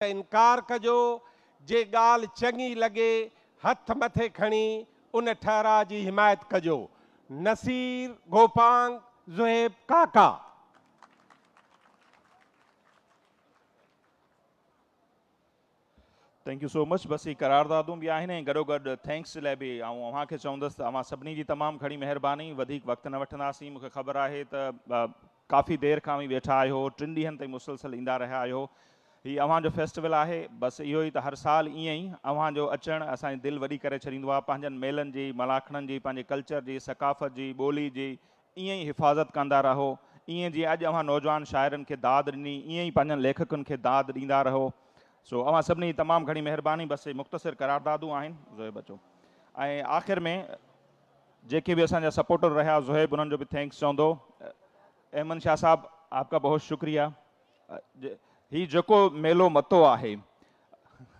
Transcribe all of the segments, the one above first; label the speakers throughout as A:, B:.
A: इनकार कजो, जे गाल चंगी लगे हथ मथे खणी उन ठहरा जी हिमायत कजो। नसीर गोपांग ज़ुहैब काका।
B: Thank you so much. बस ये करारदादूं भी आहिनि ऐं गॾोगॾु थैंक्स लाइ बि अव्हांखे चवंदुसि अव्हां सभिनी जी तमामु घणी महिरबानी। वधीक वक़्तु न वठंदासीं। मूंखे ख़बर आहे त काफ़ी देर खां बि वेठा आहियो, 3 ॾींहंनि ताईं मुसलसल ईंदा रहिया आहियो। हीउ अव्हांजो फेस्टिवल आहे, बसि इहो ई त हर साल ईअं ई अव्हांजो अचणु असांजी दिलि वॾी करे छॾींदो आहे। पंहिंजनि मेलनि जी, मलाखणनि जी, पंहिंजे कल्चर जी, सकाफ़त जी, ॿोली जी ईअं ई हिफ़ाज़त कंदा रहो। ईअं जीअं अॼु अव्हां नौजवान शाइरनि खे दाद ॾिनी, ईअं ई पंहिंजनि लेखकनि खे दाद ॾींदा रहो। सो अव्हां सभिनी तमामु घणी महिरबानी। बसि मुख़्तसिर करारदादूं आहिनि ज़ुहैब बचो। ऐं आख़िर में जेके भी असांजा सपोर्टर रहा ज़ुहैब उन्हनि जो भी थैंक्स चवंदो। अहमद शाह साहब आपका बहुत शुक्रिया। ही जेको मेलो मतो आहे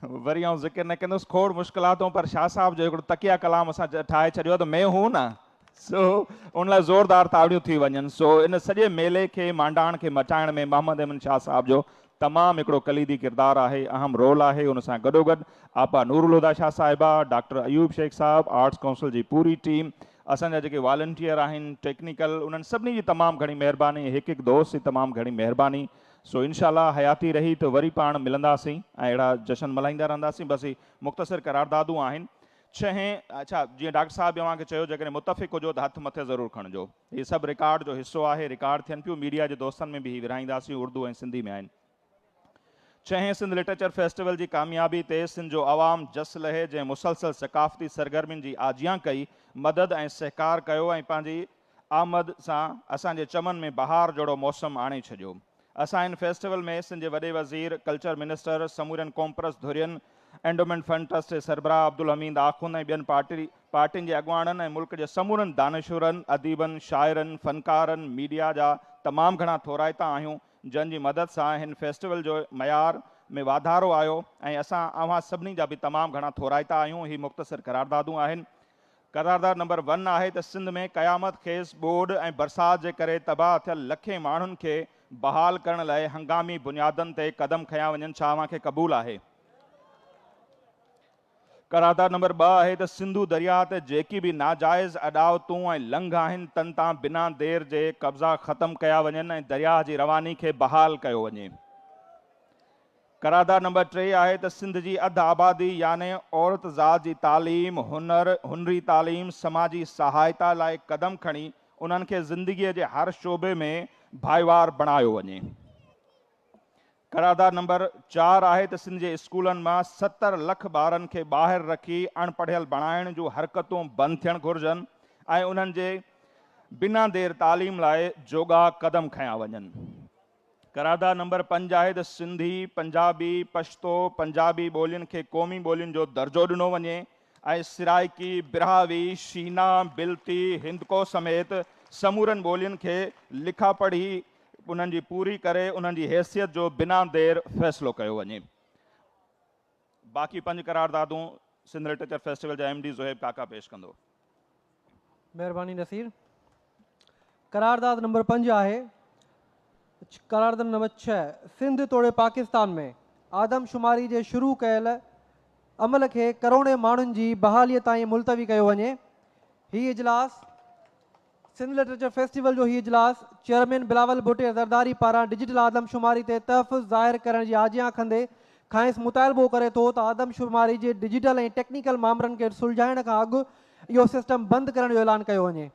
B: वरी आउं ज़िक्र न कंदुसि खोड़ मुश्किलातूं, पर शाह साहब जो हिकिड़ो तकिया कलाम असां ठाहे छॾियो त मैं हूं न। सो उन लाइ ज़ोरदार ताड़ियूं थी वञनि। सो इन सॼे मेले खे मांडाण खे मचाइण में मोहम्मद अहमद शाह साहब जो तमामु हिकिड़ो कलीदी किरदारु आहे, अहम रोल आहे। उन सां गॾोगॾु आपा नूरुल हुदा शाह साहिबा, डॉक्टर अयूब शेख साहब, आर्ट्स काउंसिल जी पूरी टीम, असांजा जेके वॉलंटियर आहिनि टेक्निकल, उन्हनि सभिनी जी तमामु घणी महिरबानी। हिकु हिकु दोस्त जी तमामु घणी महिरबानी। सो इंशाल्लाह हयाती रही तो वरी पाण मिलंदासीं ऐं अहिड़ा जश्न मल्हाईंदा रहंदासीं। बसि मुख़्तसिर करारदादूं आहिनि। 6 अच्छा जीअं डॉक्टर साहब अव्हांखे चयो जेकॾहिं मुतफ़िक़ हुजो त हथ मथे ज़रूरु खणिजो। हीउ सभु रिकॉर्ड जो हिसो आहे, रिकॉर्ड थियनि पियूं, मीडिया जे दोस्तनि में बि विराईंदासीं, उर्दू ऐं सिंधी में आहिनि। 6 सिंध लिटरेचर फेस्टिवल की कामयाबी ते सिंध जो आवाम जस लहे, जंहिं मुसलसल सकाफ़ती सरगर्मियुनि जी आजियां कई, मदद ऐं सहकार कयो ऐं पंहिंजी आमद सां असांजे चमन में बहार जहिड़ो मौसम आणे छॾियो। असां इन फेस्टिवल में सिंध जे वॾे वज़ीर, कल्चर मिनिस्टर, समूरनि कॉम्प्रस धुरियनि, एंडोमेंट फंड ट्रस्ट जे सरबराह अब्दुल हमीद आखुन ऐं ॿियनि पार्टियुनि जे अॻुवाणनि ऐं मुल्क जे समूरनि दानिशूरनि, अदीबनि, शाइरनि, फ़नकारनि, मीडिया जा तमामु घणा थोराइता आहियूं, जंहिंजी मदद सां हिन फेस्टिवल जो मयार में वाधारो आयो ऐं असां अव्हां सभिनी जा बि तमामु घणा थोराइता आहियूं। ही मुख़्तसिर करारदादूं आहिनि। करारदाद नंबर 1 आहे त सिंध में क़यामत खेसि ॿोॾ ऐं बरसाति जे करे तबाह थियल लखे माण्हुनि खे बहाल करण लाइ हंगामी बुनियादनि ते क़दम खयां वञनि। छा अव्हांखे क़बूल आहे? करारदाद नंबर 2 आहे त सिंधु दरिया ते जेकी भी नाजाइज़ अॾावतूं ऐं लंघ आहिनि तन तां बिना देर जे कब्ज़ा ख़त्म कया वञनि ऐं दरिया जी रवानी खे बहाल कयो वञे। करारदाद नंबर 3 आहे त सिंध जी अधु आबादी यानी औरत ज़ात जी तालीम, हुनरी तालीम, समाजी सहायता लाइ क़दम खणी उन्हनि खे ज़िंदगीअ जे हर शोबे में भाईवार बणायो वञे। करारदाद नंबर 4 आहे त सिंध जे स्कूलनि मां 70 लख ॿारनि खे ॿाहिरि रखी अणपढ़ियल बणाइण जूं हरकतूं बंदि थियणु घुरिजनि ऐं उन्हनि जे बिना देर तालीम लाइ जोगा क़दम खयां वञनि। करारदाद नंबर 5 आहे त सिंधी, पंजाबी, पश्तो, पंजाबी ॿोलियुनि खे क़ौमी ॿोलियुनि जो दर्जो ॾिनो वञे ऐं सिराइकी, बिरहावी, शीना, बिल्ती, हिंदको समेत समूरनि ॿोलियुनि खे लिखा पढ़ी उन्हनि जी पूरी करे उन्हनि जी हैसियत जो बिना देर फ़ैसिलो कयो वञे। बाक़ी 5 करारदादूं सिंध लिटरेचर फेस्टिवल जा MD ज़ुहैब काका पेश कंदो।
C: महिरबानी नसीर। करारदाद नंबर 5 आहे। करारदाद नंबर 6 सिंध तोड़े पाकिस्तान में आदमशुमारी जे शुरू कयल अमल खे करोड़े माण्हुनि जी बहालीअ ताईं मुलतवी कयो वञे। ही इजलास सिंध लिटरेचर फेस्टिवल जो ही इजलास चेयरमैन बिलावल भुट्टो ज़रदारी पारां डिजिटल आदमशुमारी ते तहफ़ुज़ ज़ाहिर करण जी आजियां कंदे खाइंसि मुतालबो करे थो त आदमशुमारी जे डिजिटल ऐं टेक्निकल मामरनि खे सुलझाइण खां अॻु इहो सिस्टम बंदि करण जो ऐलान कयो वञे।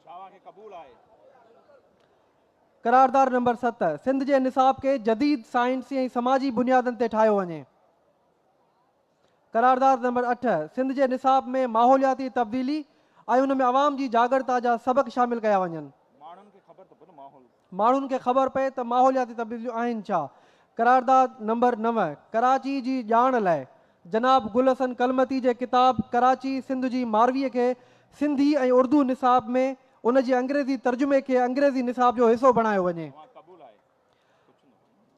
C: करारदाद नंबर 7 सिंध जे निसाब के जदीद साइंसी ऐं समाजी बुनियादनि ते ठाहियो वञे। करारदाद नंबर 8 सिंध जे निसाब में माहौलियाती तब्दीली ऐं उन में आवाम जी जागरता जा सबक शामिल कया वञनि। माण्हुनि खे ख़बर पए त माहौलियाती तब्दीलियूं आहिनि छा। करारदाद नंबर 9 कराची जी ॼाण लाइ जनाब गुल हसन कलमती जे किताब कराची सिंध जी मारवीअ खे सिंधी ऐं उर्दू निसाब में उन जी अंग्रेज़ी तर्जुमे खे अंग्रेज़ी निसाब जो हिसो बणायो वञे।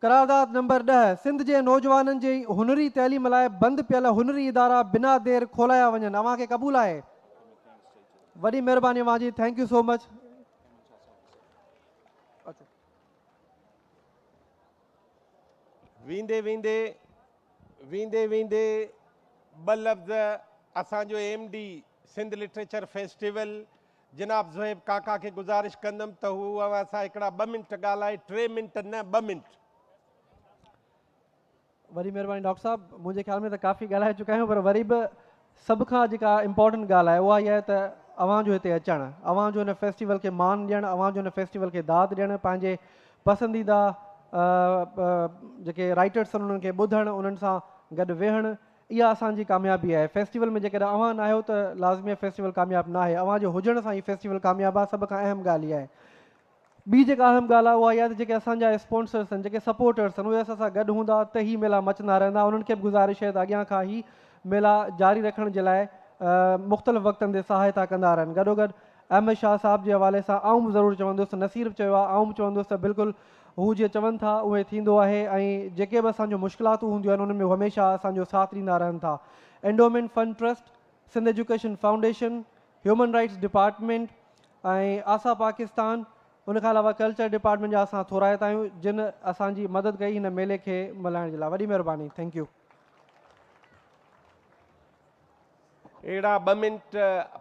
C: करारदाद नंबर 10 सिंध जे नौजवाननि जे हुनरी तइलीम लाइ बंदि पियल हुनरी इदारा बिना देर खोलाया वञनि। अव्हांखे क़बूल आहे? वॾी महिरबानी अव्हां जी। Thank you so much.
A: वेंदे वेंदे वेंदे वेंदे ॿ लफ़्ज़ असांजो MD सिंध लिटरेचर फेस्टिवल जनाब ज़ुहैब काका खे गुज़ारिश कंदुमि त हू असां हिकिड़ा 2 मिंट ॻाल्हाए, 3 मिंट न 2 मिंट।
C: वरी महिरबानी डॉक्टर साहब, मुंहिंजे ख़्याल में त काफ़ी ॻाल्हाए चुका आहियूं, पर वरी बि सभ खां जेका इम्पोर्टेंट ॻाल्हि आहे उहा इहा आहे त अव्हां जो हिते अचणु, अव्हां जो हिन फेस्टिवल खे मान ॾियणु, अव्हां जो हिन फेस्टिवल खे दाद ॾियणु, पंहिंजे पसंदीदा जेके राइटर्स आहिनि उन्हनि खे ॿुधणु, उन्हनि सां गॾु वेहणु, इहा असांजी कामयाबी आहे। फेस्टिवल में जेकॾहिं अव्हां न आहियो त लाज़मी फेस्टिवल कामयाबु न आहे, अव्हां जो हुजण सां ई फेस्टिवल कामयाबु आहे। सभ खां अहम ॻाल्हि इहा आहे। ॿी जेका अहम ॻाल्हि आहे उहा इहा आहे त जेके असांजा स्पॉन्सर्स आहिनि, जेके सपोर्टर्स आहिनि, उहे असां सां गॾु हूंदा त ई मेला मचंदा रहंदा। उन्हनि खे बि गुज़ारिश आहे त अॻियां खां ई मेला जारी रखण जे लाइ मुख़्तलिफ़ वक़्तनि ते सहायता कंदा रहनि। गॾोगॾु अहमद शाह साहब जे हवाले सां आऊं बि ज़रूरु चवंदुसि, नसीर बि चयो आहे, आऊं बि चवंदुसि त बिल्कुलु हू जीअं चवनि था उहे थींदो आहे, ऐं जेके बि असांजो मुश्किलातूं हूंदियूं आहिनि उन्हनि में हमेशह असांजो साथ ॾींदा रहनि था। Endowment fund trust, Sindh education foundation, human rights department ऐं आसा पाकिस्तान, उनखां अलावा कल्चर डिपार्टमेंट जा असां थोराइता आहियूं जिन असांजी मदद कई हिन मेले खे मल्हाइण जे लाइ। वॾी महिरबानी, थैंक यू।
A: अहिड़ा 2 मिंट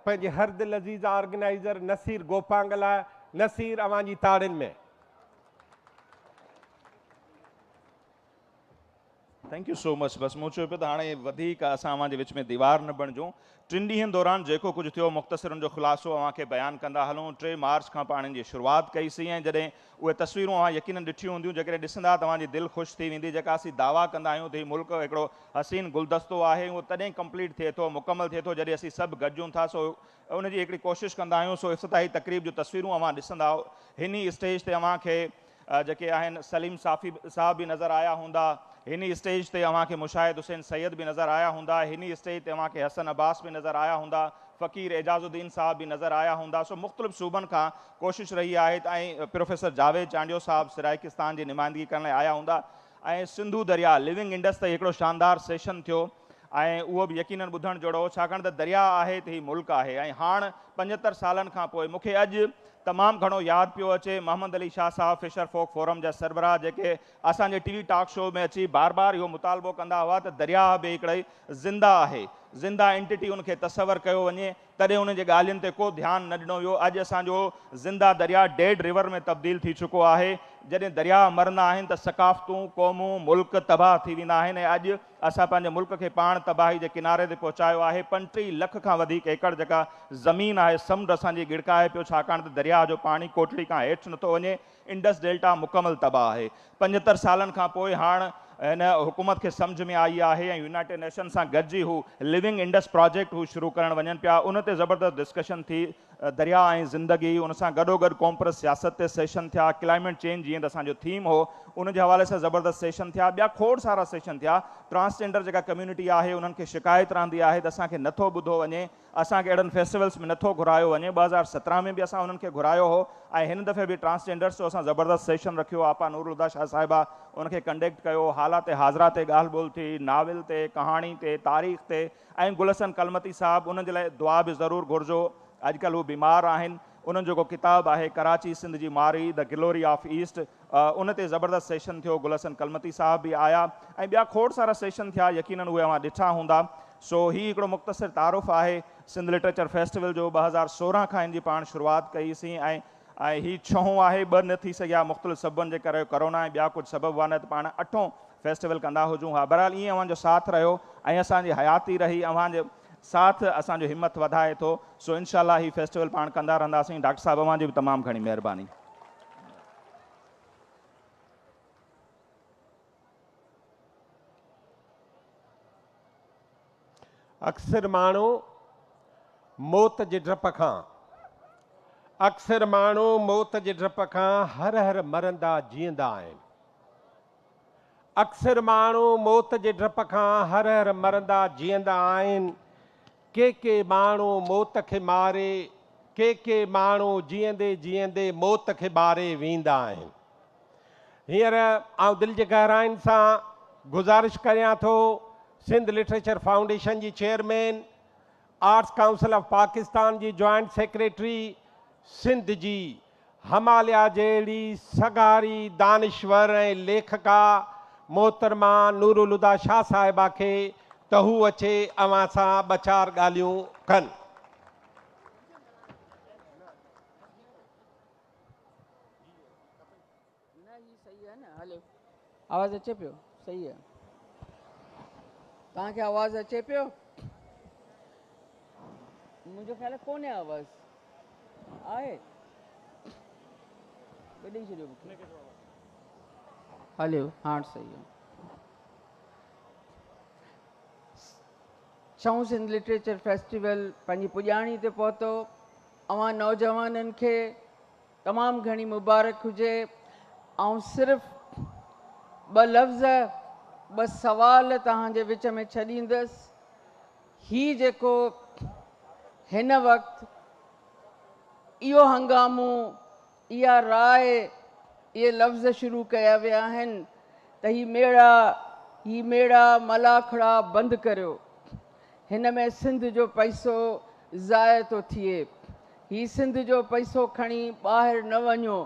A: पंहिंजे हर दिल अज़ीज़ ऑर्गेनाइज़र नसीर गोपांग लाइ। नसीर, अव्हां जी ताड़ियुनि में।
B: Thank you so much. बस मूं चयो पियो त हाणे वधीक असां अव्हां जे विच में दीवार न बणिजूं। 3 ॾींहंनि दौरान जेको कुझु थियो मुख़्तसिर जो ख़ुलासो अव्हां खे बयानु कंदा हलूं। 3 मार्च खां पाण जी शुरूआति कईसीं ऐं जॾहिं उहे तस्वीरूं अव्हां यकीनन ॾिठियूं हूंदियूं, जेकॾहिं ॾिसंदा तव्हांजी दिलि ख़ुशि थी वेंदी। जेका असीं दावा कंदा आहियूं त हीउ मुल्क हिकिड़ो हसीन गुलदस्तो आहे, उहो तॾहिं कंप्लीट थिए थो, मुकमल थिए थो जॾहिं असीं सभु गॾिजूं था। सो उनजी हिकिड़ी कोशिशि कंदा आहियूं। सो इफ़्तिताही तक़रीब जूं तस्वीरूं अव्हां ॾिसंदा। हिन स्टेज ते अव्हां खे जेके आहिनि सलीम साफ़ी साहब बि नज़र आया हूंदा। हिन स्टेज ते अव्हां खे मुशाहिद हुसैन सैयद बि नज़र आया हूंदा। हिन स्टेज ते अव्हां खे हसन अब्बास बि नज़र आया हूंदा। फ़कीर एजाज़ुद्दीन साहब बि नज़र आया हूंदा। सो मुख़्तलिफ़ सूबनि खां कोशिशि रही आहे त ऐं प्रोफेसर जावेद चांडियो साहब सिराइकिस्तान जी नुमाइंदगी करण लाइ आया हूंदा। ऐं सिंधु दरिया लिविंग इंडस ते हिकिड़ो शानदार सेशन थियो ऐं उहो बि यकीनन ॿुधणु जहिड़ो हो, छाकाणि त दरिया आहे त हीउ मुल्क आहे। ऐं हाणे 75 सालनि खां पोइ मूंखे अॼु तमामु घणो यादि पियो अचे मोहम्मद अली शाह साहब फिशर फोक फोरम जा सरबराह, जेके असांजे TV टॉक शो में अची बार बार इहो मुतालबो कंदा हुआ त दरिया बि हिकिड़ी ज़िंदा आहे, ज़िंदा एंटिटी उनखे तसवर कयो वञे। तॾहिं उन जे ॻाल्हियुनि ते को ध्यानु न ॾिनो वियो। अॼु असांजो ज़िंदा दरिया डेड रिवर में तब्दील थी चुको आहे। जॾहिं दरिया मरंदा आहिनि त सकाफ़तूं, क़ौमूं, मुल्क तबाह थी वेंदा आहिनि। ऐं अॼु असां पंहिंजे मुल्क खे पाण तबाही जे किनारे ते पहुचायो आहे। 35 लख खां वधीक एकड़ जेका ज़मीन आहे, समुंड असांजी गिड़काए पियो, छाकाणि त दरिया जो पाणी कोटड़ी खां हेठि नथो वञे। इंडस डेल्टा मुकमल तबाह आहे। 75 सालनि खां पोइ हाणे हिन हुकूमत खे सम्झ में आई आहे ऐं यूनाइटेड नेशन सां गॾिजी हू लिविंग इंडस प्रोजेक्ट हू शुरू करणु वञनि पिया। उन ते ज़बरदस्त डिस्कशन थी, दरिया ऐं ज़िंदगी, उन सां गॾोगॾु कॉम्प्रेस सियासत ते सेशन थिया। क्लाइमेट चेंज जीअं त असांजो थीम हो, उन जे हवाले सां ज़बरदस्त सेशन थिया। ॿिया खोड़ सारा सेशन थिया। ट्रांसजेंडर जेका कम्यूनिटी आहे उन्हनि खे शिकायत रहंदी आहे त असांखे नथो ॿुधो वञे, असांखे अहिड़नि फेस्टिवल्स में नथो घुरायो वञे। 2017 में बि असां उन्हनि खे घुरायो हो ऐं हिन दफ़े बि ट्रांसजेंडर्स जो असां ज़बरदस्त सेशन रखियो। आपा नूरुल्दा शाह साहिबा उनखे कंडक्ट कयो। हालात हाज़रा ते ॻाल्हि ॿोल थी, नाविल ते, कहाणी ते, तारीख़ ते। ऐं गुलसन कलमती साहब, उन्हनि जे लाइ दुआ बि ज़रूरु घुरिजो, अॼुकल्ह हू बीमार आहिनि। उन्हनि जेको किताबु आहे कराची सिंध जी मारी, द ग्लोरी ऑफ ईस्ट, उन ते ज़बरदस्त सेशन थियो। गुलसन कलमती साहब बि आया ऐं ॿिया खोड़ सारा सेशन थिया, यकीनन उहे अव्हां ॾिठा हूंदा। सो हीउ हिकिड़ो मुख़्तसिर तारुफ़ आहे सिंध लिटरेचर फेस्टिवल जो। 2016 खां हिन जी पाण शुरूआति कईसीं ऐं हीउ 6हों आहे। 2 न थी सघिया मुख़्तलिफ़ सबबनि जे करे, कोरोना ऐं ॿिया कुझु सबब हुआ, न त पाण 8हों फेस्टिवल कंदा हुजूं। हा, बहरहाल ईअं अव्हांजो साथ रहियो ऐं असांजी हयाती रही, अव्हांजो साथ असांजो हिमत वधाए थो। सो इंशाअल्लाह हीउ फेस्टिवल पाण कंदा रहंदासीं। डॉक्टर साहब, अव्हांजी बि तमामु घणी महिरबानी।
A: अक्सर माण्हू मौत जे डप खां अक्सर माण्हू मौत जे डप खां हर हर मरंदा जीअंदा आहिनि। अक्सर माण्हू मौत जे डप खां हर हर मरंदा जीअंदा आहिनि। के माण्हू मौत खे मारे, के माण्हू जीअंदे जीअंदे मौत खे ॿारे वेंदा आहिनि। हींअर आउं दिलि जे गहराइनि सां गुज़ारिश करियां थो सिंध लिटरेचर फाउंडेशन जी chairman, arts council of Pakistan जी जॉइंट सेक्रेटरी, सिंध जी हमालिया जहिड़ी सगारी दानिश्वर ऐं लेखका मोहतरमा नूरुल हुदा शाह साहिबा खे त हू अचे अवां सां ॿ चारि ॻाल्हियूं कनि।
D: सही है ना? हलो, आवाज़ अचे पियो? सही है। तव्हांखे आवाज़ अचे पियो? मुंहिंजो ख़्याल कोन्हे आवाज़ आहे। ॿुधी छॾियो मूंखे। हलो, हाणे सही है। छऊं सिंध लिटरेचर फेस्टिवल पंहिंजी पुॼाणी ते पहुतो। अवां नौजवाननि खे तमामु घणी मुबारक हुजे। ऐं सिर्फ़ु ॿ लफ़्ज़ ॿ सवाल तव्हांजे विच में छॾींदसि। ही जेको हिन वक़्तु इहो हंगामो, इहा राय, इहे लफ़्ज़ शुरू कया विया आहिनि त ही मेड़ा मलाखड़ा बंदि करियो, हिन में सिंध जो पैसो ज़ाय थो थिए, ही सिंध जो पैसो खणी ॿाहिरि न वञो,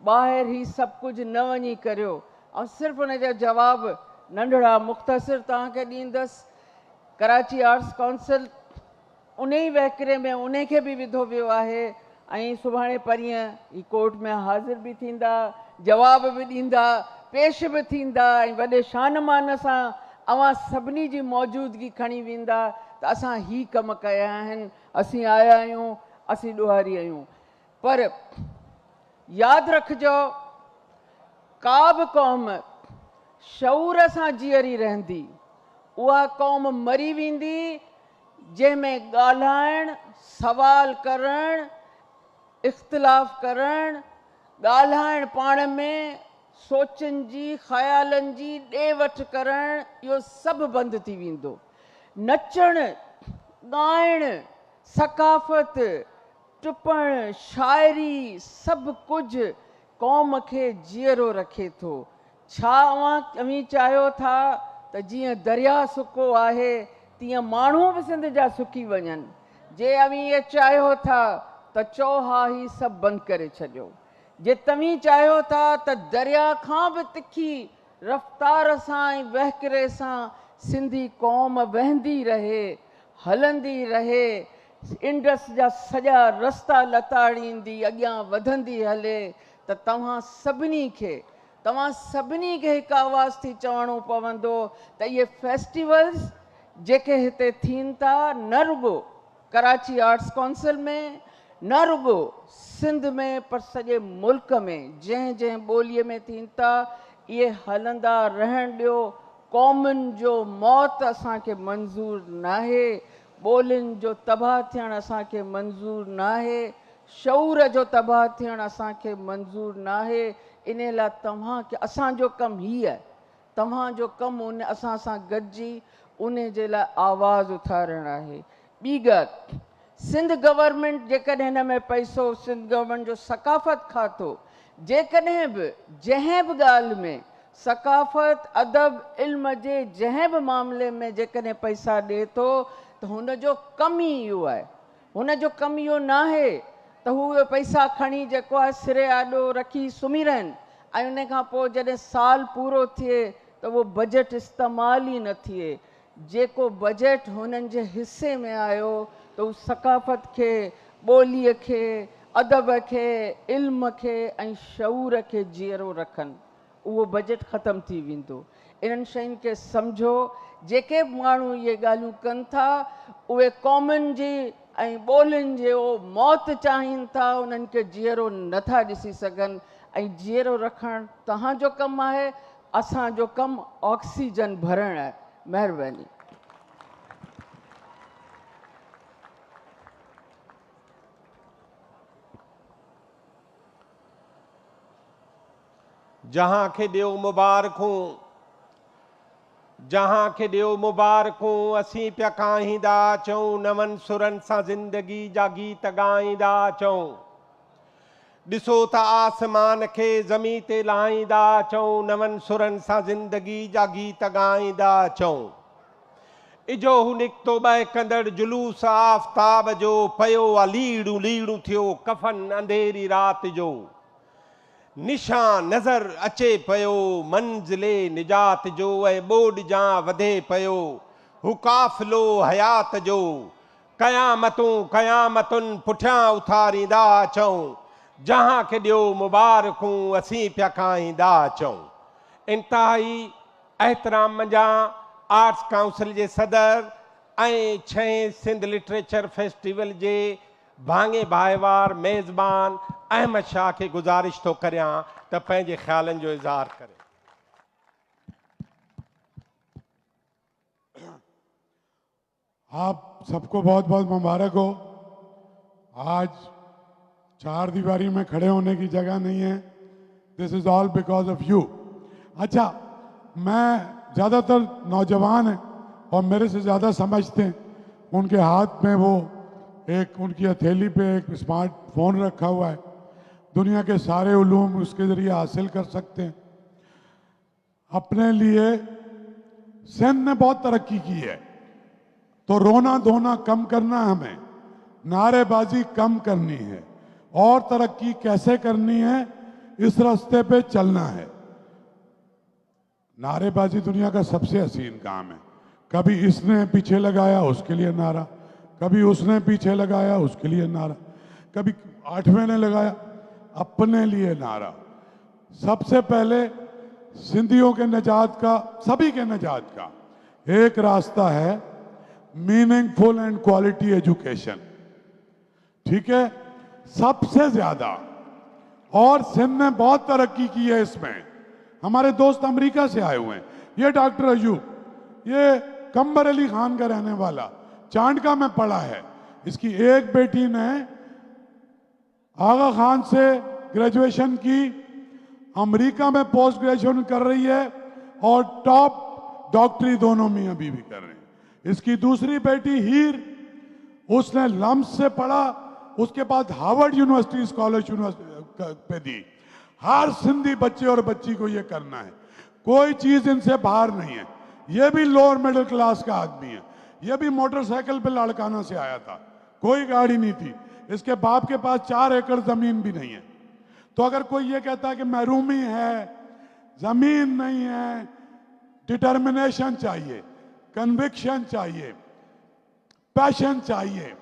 D: ॿाहिरि ही सभु कुझु न वञी करियो। ऐं सिर्फ़ु उन जा जवाब नंढड़ा मुख़्तसिर तव्हांखे ॾींदसि। कराची आर्ट्स काउंसिल उन ई वहकिरे में उन खे बि विधो वियो आहे ऐं सुभाणे परीहं ही कोर्ट में हाज़िर बि थींदा, जवाब बि ॾींदा, पेश बि थींदा ऐं वॾे शान मान सां अवां सभिनी जी मौजूदगी खणी वेंदा त असां ही कम कया आहिनि, असीं आया आहियूं, असीं ॾोहारी आहियूं। पर यादि रखिजो, का बि क़ौम शऊर सां जीअरी रहंदी, उहा क़ौम मरी वेंदी जंहिंमें ॻाल्हाइणु, सवाल करणु, इख़्तिलाफ़ करणु, ॻाल्हाइणु पाण में, सोचनि जी, ख़्यालनि जी ॾे वठि करणु, इहो सभु बंदि थी वेंदो। नचणु, ॻाइणु, सकाफ़त, टुपणु, शाइरी, सभु कुझु क़ौम खे जीअरो रखे थो। छा अव्हीं चाहियो था त जीअं दरिया सुको आहे तीअं माण्हू बि सिंध जा सुकी वञनि? जे अव्हीं इहे चाहियो था त चओ हा ही सभु बंदि करे छॾियो। जे तव्हीं चाहियो था त दरिया खां बि तिखी रफ़्तार सां ऐं वहकिरे सां सिंधी क़ौम वहंदी रहे, हलंदी रहे, इंडस जा सॼा रस्ता लताड़ींदी अॻियां वधंदी हले, त तव्हां सभिनी खे हिकु आवाज़ थी चवणो पवंदो त इहे फेस्टिवल्स जेके हिते थियनि था, न रुॻो कराची आर्ट्स काउंसिल में, न रुॻो सिंध में, पर सॼे मुल्क में जंहिं ॿोलीअ में थियनि था, इहे हलंदा रहण ॾियो। क़ौमुनि जो मौत असांखे मंज़ूर नाहे, ॿोलियुनि जो तबाह थियणु असांखे मंज़ूर नाहे, शऊर जो तबाह थियणु असांखे मंज़ूर नाहे। इन लाइ तव्हांखे, असांजो कमु हीअ आहे, तव्हांजो कमु उन असां सां गॾिजी उन जे लाइ आवाज़ उथारणु आहे। ॿी ॻाल्हि, सिंध गवर्नमेंट जेकॾहिं हिन में पैसो सिंध गवर्नमेंट जो सकाफ़त खातो, जेकॾहिं बि जंहिं बि ॻाल्हि में सकाफ़त, अदब, इल्म जे जंहिं बि मामले में जेकॾहिं पैसा ॾिए थो त हुनजो कमु ई इहो आहे। हुनजो कमु इहो न आहे त हू पैसा खणी जेको आहे सिरे आॾो रखी सुम्ही रहनि ऐं उन खां पोइ जॾहिं साल पूरो थिए त उहो बजट इस्तेमालु ई न थिए। जेको बजट हुननि जे हिसे में आयो त उहो सकाफ़त खे, ॿोलीअ खे, अदब खे, इल्म खे ऐं शऊर खे जीअरो रखनि, उहो बजट ख़तमु थी वेंदो। इन्हनि शयुनि खे सम्झो। जेके माण्हू इहे ॻाल्हियूं कनि था उहे क़ौमुनि जी ऐं ॿोलियुनि जो मौत चाहिनि था, उन्हनि खे जीअरो नथा ॾिसी सघनि। ऐं जीअरो रखणु तव्हांजो कमु आहे, असांजो कमु ऑक्सीजन भरणु आहे। महिरबानी।
A: जहां खे ॾियो मुबारकूं, जहां खे ॾियो मुबारकूं, असीं पिया काहींदा अचूं, नवनि सुरनि सां ज़िंदगी जा गीत ॻाईंदा अचूं। ॾिसो त आसमान खे ज़मीन ते लाहींदा अचूं, नवनि सुरनि सां ज़िंदगी जा गीत ॻाईंदा अचूं। इजो हू निकितो बहकंदड़ जुलूस आफ़ताब जो, पियो आहे लीड़ू लीड़ू थियो कफ़न अंधेरी राति जो। निशान नज़र अचे पयो मंजिले निजात जो ऐं ॿोॾ जा वधे पयो हू काफ़िलो हयात जो क़यामतूं क़यामतुनि पुठियां उथारींदा अचूं जहां खे ॾियो मुबारकूं असीं पिया खाईंदा अचूं। इंतिहाई एहतराम जा आर्ट्स काउंसिल जे सदर ऐं 6 सिंध लिटरेचर फेस्टिवल जे भाङे भाईवार मेज़बान अहमद शाह खे गुज़ारिश थो करियां त पंहिंजे ख़्यालनि जो इज़हार करे।
E: आप सबको बहुत बहुत मुबारक हो। आज चार दीवारी में खड़े होने की जगह नहीं है। This is all because of U. अच्छा, मैं ज़्यादातर नौजवान हैं और मेरे से ज़्यादा समझते हैं। उनके हाथ में वो एक उनकी हथेली पे एक स्मार्टफोन रखा हुआ है। दुनिया के सारे उलूम उसके ज़रिए हासिल कर सकते हैं। अपने लिए सिंध ने बहुत तरक्की की है, तो रोना धोना कम करना है, हमें नारेबाजी कम करनी है और तरक्की कैसे करनी है इस रास्ते पे चलना है। नारेबाजी दुनिया का सबसे हसीन काम है। कभी इसने पीछे लगाया उसके लिए नारा, कभी उसने पीछे लगाया उसके लिए नारा, कभी 8वें ने लगाया अपने लिए नारा। सबसे पहले सिंधियों के निजात का, सभी के निजात का एक रास्ता है मीनिंगफुल एंड क्वालिटी एजुकेशन। ठीक है, सबसे ज्यादा। और सिंध ने बहुत तरक्की की है इसमें। हमारे दोस्त अमेरिका से आए हुए हैं। ये डॉक्टर अयूब, ये कंबर अली खान का रहने वाला, चांडका में पढ़ा है। इसकी एक बेटी ने आगा खान से ग्रेजुएशन की, अमेरिका में पोस्ट ग्रेजुएशन कर रही है और टॉप डॉक्टरी दोनों में अभी भी कर रहे हैं। इसकी दूसरी बेटी हीर, उसने लम्स से पढ़ा, उसके बाद हार्वर्ड यूनिवर्सिटी स्कॉलरशिप पे दी। हर सिंधी बच्चे और बच्ची को ये करना है, कोई चीज इनसे बाहर नहीं है। ये भी लोअर मिडिल क्लास का आदमी है। ये भी मोटरसाइकिल पे लाड़काना से आया था, कोई गाड़ी नहीं थी। इसके बाप के पास 4 एकड़ जमीन भी नहीं है। तो अगर कोई ये कहता है कि महरूमी है, जमीन नहीं है, डिटर्मिनेशन चाहिए, कन्विक्शन चाहिए, पैशन चाहिए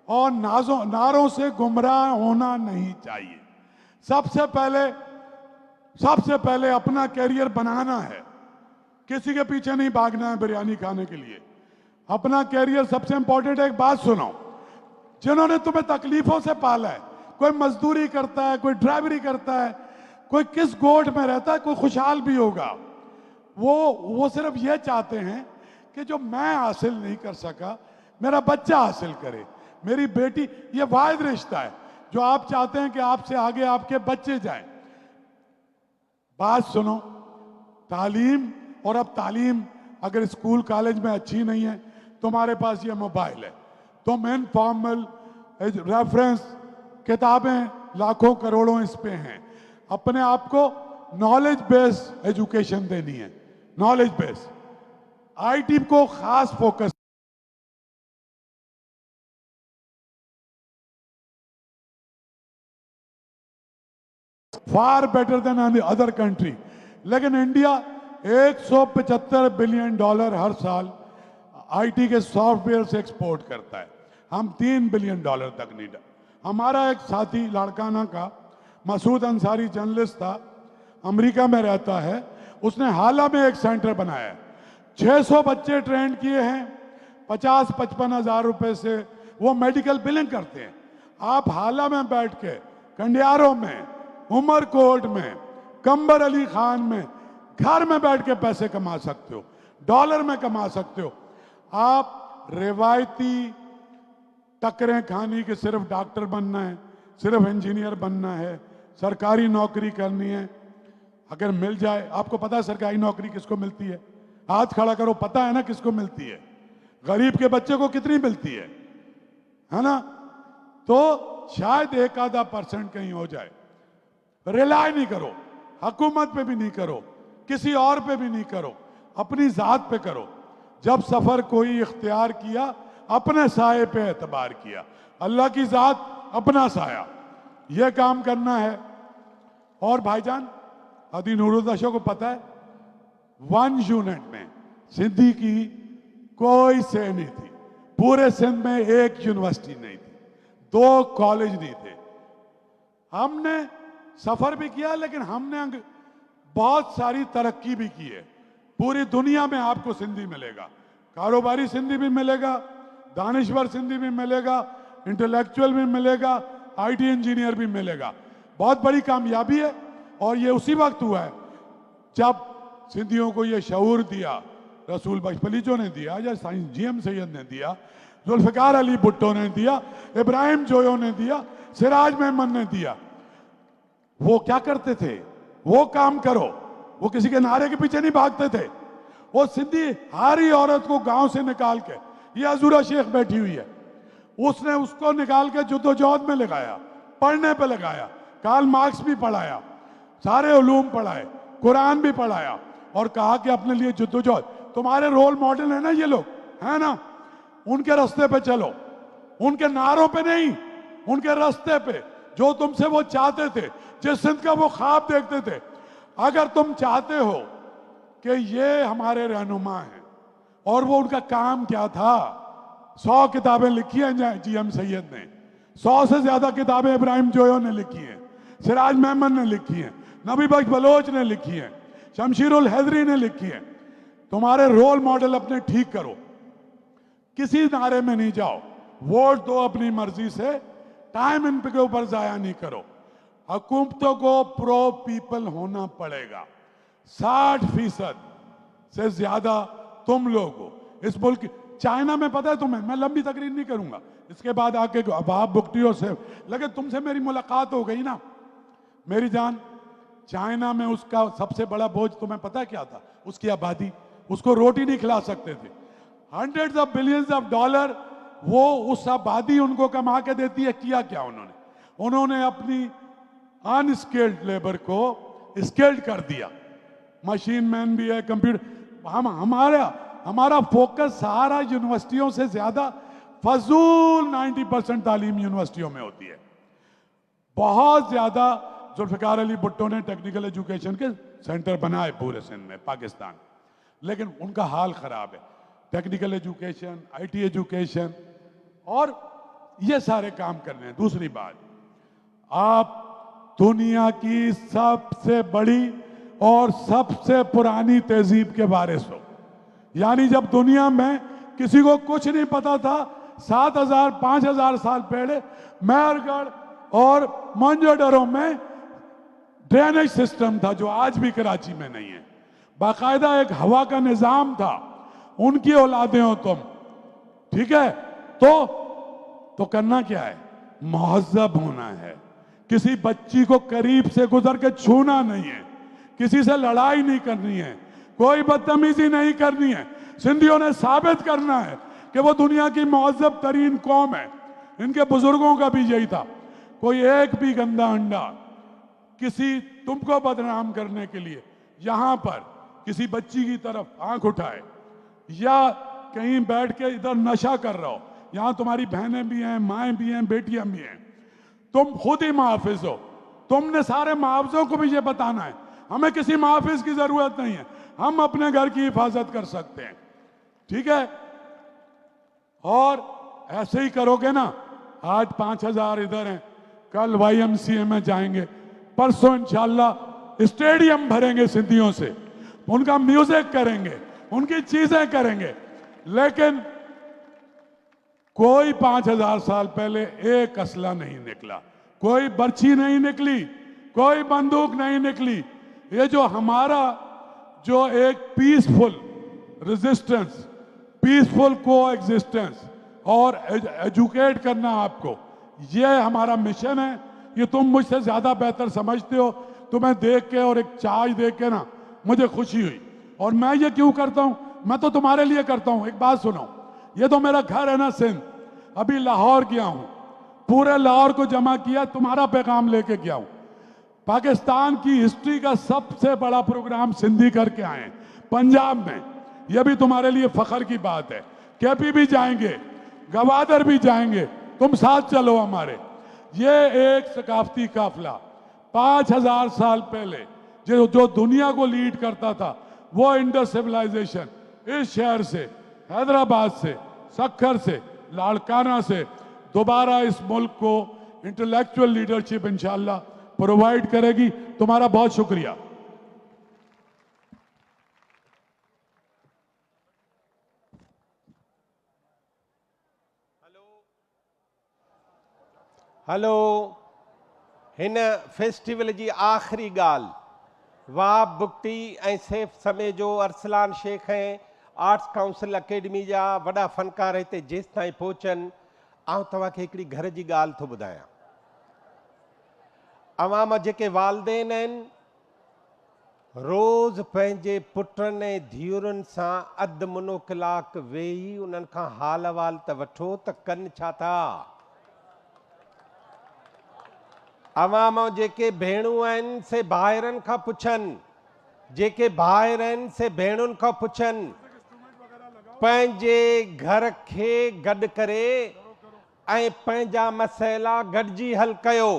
E: और नारों से गुमराह होना नहीं चाहिए। सबसे पहले अपना कैरियर बनाना है, किसी के पीछे नहीं भागना है बिरयानी खाने के लिए। अपना कैरियर सबसे इंपॉर्टेंट है। एक बात सुनो, जिन्होंने तुम्हें तकलीफों से पाला है, कोई मजदूरी करता है, कोई ड्राइवरी करता है, कोई किस गोठ में रहता है, कोई खुशहाल भी होगा। वो सिर्फ ये चाहते हैं कि जो मैं हासिल नहीं कर सका मेरा बच्चा हासिल करे, मेरी बेटी। ये वाहिद रिश्ता है जो आप चाहते हैं कि आपसे आगे आपके बच्चे जाएं। बात सुनो, तालीम, और अब तालीम अगर स्कूल कॉलेज में अच्छी नहीं है, तुम्हारे पास ये मोबाइल है, तुम इनफॉर्मल रेफरेंस किताबें लाखों करोड़ों इस पे हैं। अपने आप को नॉलेज बेस्ड एजुकेशन देनी है, नॉलेज बेस्ड। आईटी को खास focus, far better than other country. लेकिन इंडिया $175 बिलियन हर साल आईटी के सॉफ्टवेयर से एक्सपोर्ट करता है। हम $3 बिलियन तक नहीं। हमारा एक साथी लाड़काना का मसूद अंसारी जर्नलिस्ट था, अमेरिका में रहता है। उसने हाला में एक सेंटर बनाया है, 600 बच्चे ट्रेन किए हैं, 50-55 हजार रुपए से वो मेडिकल बिलिंग करते हैं। आप हाला में बैठ के, कंडियारों में, उमरकोट में, कंबर अली खान में, घर में बैठ के पैसे कमा सकते हो, डॉलर में कमा सकते हो। आप रिवायती टकरें खानी कि सिर्फ डॉक्टर बनना है, सिर्फ इंजीनियर बनना है, सरकारी नौकरी करनी है। अगर मिल जाए, आपको पता है सरकारी नौकरी किसको मिलती है? हाथ खड़ा करो, पता है ना किसको मिलती है? गरीब के बच्चे को कितनी मिलती है ना? तो शायद 1-आधा% कहीं हो जाए। रिलाय नहीं करो, हुकूमत पे भी नहीं करो, किसी और पे भी नहीं करो, अपनी जात पे करो। जब सफर कोई इख्तियार किया, अपने साये पे एतबार किया। अल्लाह की जात, अपना साया, ये काम करना है। और भाईजान अदी नूरुद्दीन को पता है 1 यूनिट में सिंधी की कोई से नहीं थी, पूरे सिंध में एक यूनिवर्सिटी नहीं थी, 2 कॉलेज नहीं थे। हमने सफर भी किया लेकिन हमने बहुत सारी तरक्की भी की है। पूरी दुनिया में आपको सिंधी मिलेगा, कारोबारी सिंधी भी मिलेगा, दानिश्वर सिंधी भी मिलेगा, इंटेलेक्चुअल भी मिलेगा, आईटी इंजीनियर भी मिलेगा। बहुत बड़ी कामयाबी है और ये उसी वक्त हुआ है जब सिंधियों को ये शऊर दिया, रसूल बख्शपलीचो ने दिया, या साइंस जीएम सैयद ने दिया, जुल्फिकार अली भुट्टो ने दिया, इब्राहिम जोयो ने दिया, सिराज मेमन ने दिया। वो क्या करते थे? वो काम करो, वो किसी के नारे के पीछे नहीं भागते थे। वो सिंधी हारी औरत को गांव से निकाल के, ये अजूरा शेख बैठी हुई है, उसने उसको निकाल के जुद्दोजहद में लगाया, पढ़ने पे लगाया, कार्ल मार्क्स भी पढ़ाया, सारे उलूम पढ़ाए, कुरान भी पढ़ाया और कहा कि अपने लिए जुद्दोजहद, तुम्हारे रोल मॉडल है ना ये लोग, है ना, उनके रास्ते पे चलो, उनके नारों पे नहीं, उनके रास्ते पे, जो तुमसे वो चाहते थे, जिस सिंध का वो ख्वाब देखते थे। अगर तुम चाहते हो कि ये हमारे रहनुमा हैं, और वो उनका काम क्या था, 100 किताबें लिखी हैं जीएम सैयद ने, 100 से ज्यादा किताबें इब्राहिम जोयो ने लिखी हैं, सिराज मेमन ने लिखी हैं, नबी बख्श बलोच ने लिखी हैं, शमशीरुल हैदरी ने लिखी है। तुम्हारे रोल मॉडल अपने ठीक करो, किसी नारे में नहीं जाओ, वोट दो अपनी मर्जी से, टाइम इन के ऊपर जाया नहीं करो। हुकूमतों को प्रो पीपल होना पड़ेगा। 60% से ज्यादा तुम लोग हो इस मुल्क। चाइना में पता है तुम्हें, मैं लंबी तकरीर नहीं करूंगा, इसके बाद आके अबाब बुकटियों से, लेकिन तुमसे मेरी मुलाकात हो गई ना मेरी जान। चाइना में उसका सबसे बड़ा बोझ तुम्हें पता है क्या था? उसकी आबादी, उसको रोटी नहीं खिला सकते थे। Hundreds of billions of dollar वो उस आबादी उनको कमा के देती है। किया क्या उन्होंने? उन्होंने अपनी अनस्किल्ड लेबर को स्किल्ड कर दिया। मशीन मैन भी है, कंप्यूटर। हमारा फोकस सारा यूनिवर्सिटियों से ज्यादा फजूल 90% तालीम यूनिवर्सिटियों में होती है। बहुत ज्यादा जुल्फिकार अली भुट्टो ने टेक्निकल एजुकेशन के सेंटर बनाए पूरे सिंध में, पाकिस्तान, लेकिन उनका हाल खराब है। टेक्निकल एजुकेशन, आईटी एजुकेशन और ये सारे काम करने हैं। दूसरी बात, आप दुनिया की सबसे बड़ी और सबसे पुरानी तहजीब के वारिस हो। यानी जब दुनिया में किसी को कुछ नहीं पता था, 7000 5000 साल पहले मेहरगढ़ और मोहनजोदड़ो में ड्रेनेज सिस्टम था जो आज भी कराची में नहीं है। बाकायदा एक हवा का निजाम था। उनकी औलादें हो तुम, ठीक है? तो करना क्या है? मुहज़्ज़ब होना है। किसी बच्ची को करीब से गुजर के छूना नहीं है, किसी से लड़ाई नहीं करनी है, कोई बदतमीजी नहीं करनी है। सिंधियों ने साबित करना है कि वो दुनिया की मुहज़्ज़ब तरीन कौम है। इनके बुजुर्गों का भी यही था। कोई एक भी गंदा अंडा किसी तुमको बदनाम करने के लिए यहां पर किसी बच्ची की तरफ आंख उठाए या कहीं बैठ के इधर नशा कर रहा हो, यहां तुम्हारी बहनें भी हैं, माएँ भी हैं, बेटियां भी हैं, तुम खुद ही मुहाफिज हो। तुमने सारे मुआवजों को भी ये बताना है, हमें किसी मुहाफिज की जरूरत नहीं है, हम अपने घर की हिफाजत कर सकते हैं, ठीक है? और ऐसे ही करोगे ना, आज 5000 इधर हैं, कल YMCA में जाएंगे, परसों इंशाल्लाह स्टेडियम भरेंगे सिंधियों से, उनका म्यूजिक करेंगे, उनकी चीजें करेंगे। लेकिन कोई 5000 साल पहले एक असला नहीं निकला, कोई बर्छी नहीं निकली, कोई बंदूक नहीं निकली। ये जो हमारा जो एक पीसफुल रेजिस्टेंस, पीसफुल को एग्जिस्टेंस और एजुकेट करना आपको, ये हमारा मिशन है। ये तुम मुझसे ज्यादा बेहतर समझते हो। तुम्हें देख के और एक चाय देख के ना मुझे खुशी हुई। और मैं ये क्यों करता हूं? मैं तो तुम्हारे लिए करता हूं। एक बात सुनो, ये तो मेरा घर है ना सिंध। अभी लाहौर गया हूं, पूरे लाहौर को जमा किया, तुम्हारा पैगाम लेके गया हूं। पाकिस्तान की हिस्ट्री का सबसे बड़ा प्रोग्राम सिंधी करके आए हैं पंजाब में। यह भी तुम्हारे लिए फख्र की बात है। केपी भी जाएंगे, गवादर भी जाएंगे, तुम साथ चलो हमारे। ये एक सकाफती काफिला 5000 साल पहले जो दुनिया को लीड करता था, वो इंडस सिविलाइजेशन इस शहर से, हैदराबाद से, सक्खर से, लाड़काना से दोबारा इस मुल्क को इंटेलेक्चुअल लीडरशिप इंशाल्लाह प्रोवाइड करेगी। तुम्हारा बहुत शुक्रिया।
A: हलो, हिन फेस्टिवल जी आख़िरी ॻाल्हि वाब बुक्टी ऐं सैफ समेजो, अरसलान शेख ऐं आर्ट्स काउंसिल अकेडमी जा वॾा फ़नकार हिते जेसि ताईं पहुचनि, आउं तव्हांखे हिकिड़ी घर जी ॻाल्हि थो ॿुधायां। अवाम जेके वालदेन आहिनि, रोज़ पंहिंजे पुटनि ऐं धीउरुनि सां अधु मुनो कलाक वेही उन्हनि खां हाल अहवाल त वठो त कनि छा था। अवाम जेके भेणूं आहिनि से भाइरनि खां पुछनि, जेके भाइर आहिनि से भेणुनि खां पुछनि, पंहिंजे घर खे गॾु करे ऐं पंहिंजा मसइला गॾिजी हल कयो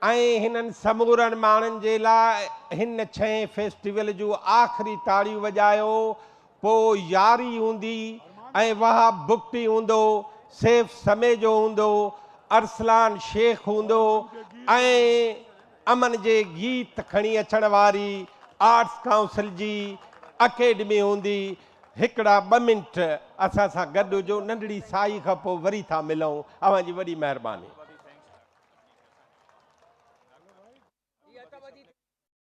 A: ऐं हिननि समूरनि माण्हुनि जे लाइ हिन 6 फेस्टिवल जूं आख़िरी ताड़ियूं वॼायो। पोइ यारी हूंदी ऐं वाह बुक्टी हूंदो, सैफ समेजो हूंदो, अरसलान शेख हूंदो ऐं अमन जे गीत खणी अचण वारी आर्ट्स काउंसिल जी अकेडमी हूंदी। हिकिड़ा 2 मिंट असां सां गॾु हुजो, नंढड़ी साई खां पोइ वरी था मिलूं। अव्हां जी वॾी महिरबानी।